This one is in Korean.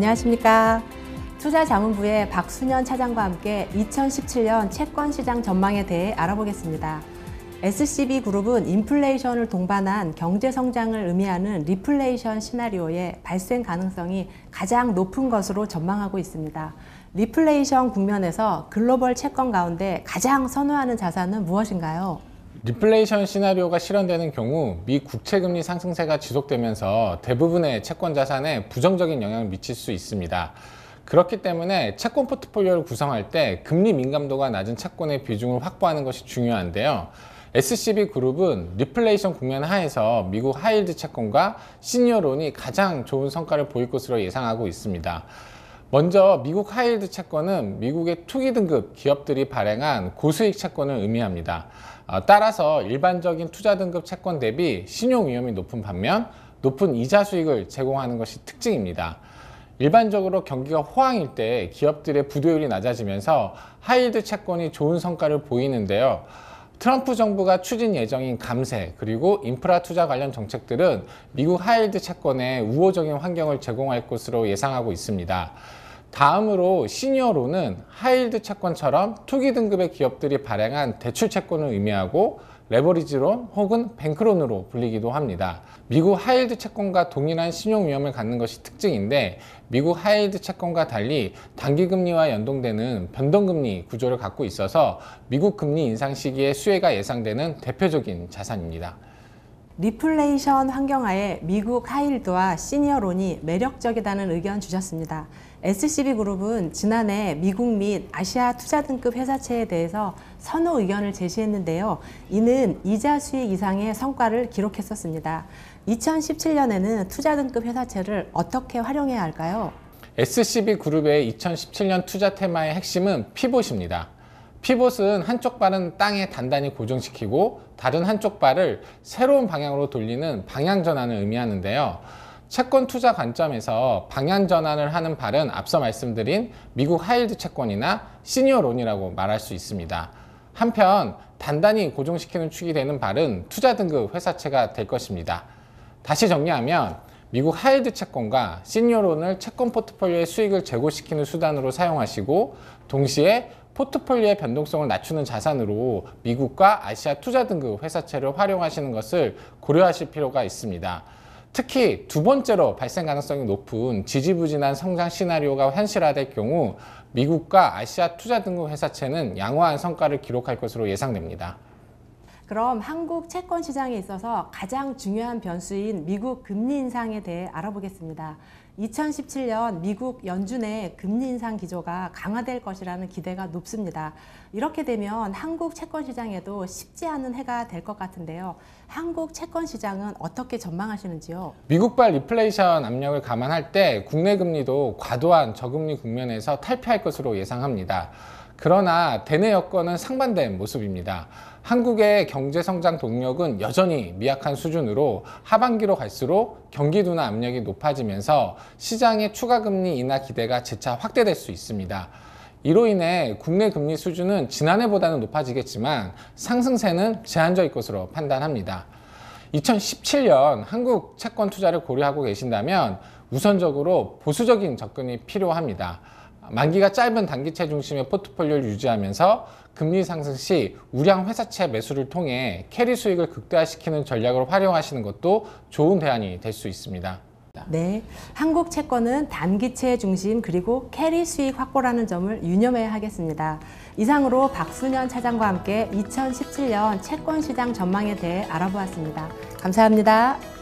안녕하십니까. 투자자문부의 박순현 차장과 함께 2017년 채권시장 전망에 대해 알아보겠습니다. SCB그룹은 인플레이션을 동반한 경제성장을 의미하는 리플레이션 시나리오의 발생 가능성이 가장 높은 것으로 전망하고 있습니다. 리플레이션 국면에서 글로벌 채권 가운데 가장 선호하는 자산은 무엇인가요? 리플레이션 시나리오가 실현되는 경우 미 국채금리 상승세가 지속되면서 대부분의 채권 자산에 부정적인 영향을 미칠 수 있습니다. 그렇기 때문에 채권 포트폴리오를 구성할 때 금리 민감도가 낮은 채권의 비중을 확보하는 것이 중요한데요. SCB그룹은 리플레이션 국면 하에서 미국 하이힐드 채권과 시니어론이 가장 좋은 성과를 보일 것으로 예상하고 있습니다. 먼저 미국 하이힐드 채권은 미국의 투기 등급 기업들이 발행한 고수익 채권을 의미합니다. 따라서 일반적인 투자 등급 채권 대비 신용 위험이 높은 반면 높은 이자 수익을 제공하는 것이 특징입니다. 일반적으로 경기가 호황일 때 기업들의 부도율이 낮아지면서 하이힐드 채권이 좋은 성과를 보이는데요. 트럼프 정부가 추진 예정인 감세 그리고 인프라 투자 관련 정책들은 미국 하이힐드 채권에 우호적인 환경을 제공할 것으로 예상하고 있습니다. 다음으로 시니어론은 하이힐드 채권처럼 투기 등급의 기업들이 발행한 대출 채권을 의미하고 레버리지론 혹은 뱅크론으로 불리기도 합니다. 미국 하이힐드 채권과 동일한 신용 위험을 갖는 것이 특징인데 미국 하이힐드 채권과 달리 단기금리와 연동되는 변동금리 구조를 갖고 있어서 미국 금리 인상 시기에 수혜가 예상되는 대표적인 자산입니다. 리플레이션 환경하에 미국 하이힐드와 시니어론이 매력적이다는 의견 주셨습니다. SCB그룹은 지난해 미국 및 아시아 투자 등급 회사채에 대해서 선호 의견을 제시했는데요. 이는 이자 수익 이상의 성과를 기록했었습니다. 2017년에는 투자 등급 회사채를 어떻게 활용해야 할까요? SCB그룹의 2017년 투자 테마의 핵심은 피봇입니다. 피봇은 한쪽 발은 땅에 단단히 고정시키고 다른 한쪽 발을 새로운 방향으로 돌리는 방향 전환을 의미하는데요. 채권 투자 관점에서 방향 전환을 하는 발은 앞서 말씀드린 미국 하이힐드 채권이나 시니어론이라고 말할 수 있습니다. 한편 단단히 고정시키는 축이 되는 발은 투자 등급 회사채가 될 것입니다. 다시 정리하면 미국 하이힐드 채권과 시니어론을 채권 포트폴리오의 수익을 제고시키는 수단으로 사용하시고 동시에 포트폴리오의 변동성을 낮추는 자산으로 미국과 아시아 투자 등급 회사채를 활용하시는 것을 고려하실 필요가 있습니다. 특히 두 번째로 발생 가능성이 높은 지지부진한 성장 시나리오가 현실화될 경우 미국과 아시아 투자 등급 회사채는 양호한 성과를 기록할 것으로 예상됩니다. 그럼 한국 채권 시장에 있어서 가장 중요한 변수인 미국 금리 인상에 대해 알아보겠습니다. 2017년 미국 연준의 금리 인상 기조가 강화될 것이라는 기대가 높습니다. 이렇게 되면 한국 채권 시장에도 쉽지 않은 해가 될 것 같은데요. 한국 채권 시장은 어떻게 전망하시는지요? 미국발 리플레이션 압력을 감안할 때 국내 금리도 과도한 저금리 국면에서 탈피할 것으로 예상합니다. 그러나 대내 여건은 상반된 모습입니다. 한국의 경제성장 동력은 여전히 미약한 수준으로 하반기로 갈수록 경기둔화 압력이 높아지면서 시장의 추가금리 인하 기대가 재차 확대될 수 있습니다. 이로 인해 국내 금리 수준은 지난해보다는 높아지겠지만 상승세는 제한적일 것으로 판단합니다. 2017년 한국 채권 투자를 고려하고 계신다면 우선적으로 보수적인 접근이 필요합니다. 만기가 짧은 단기채 중심의 포트폴리오를 유지하면서 금리 상승 시 우량 회사채 매수를 통해 캐리 수익을 극대화시키는 전략을 활용하시는 것도 좋은 대안이 될 수 있습니다. 네, 한국 채권은 단기채 중심 그리고 캐리 수익 확보라는 점을 유념해야 하겠습니다. 이상으로 박순현 차장과 함께 2017년 채권 시장 전망에 대해 알아보았습니다. 감사합니다.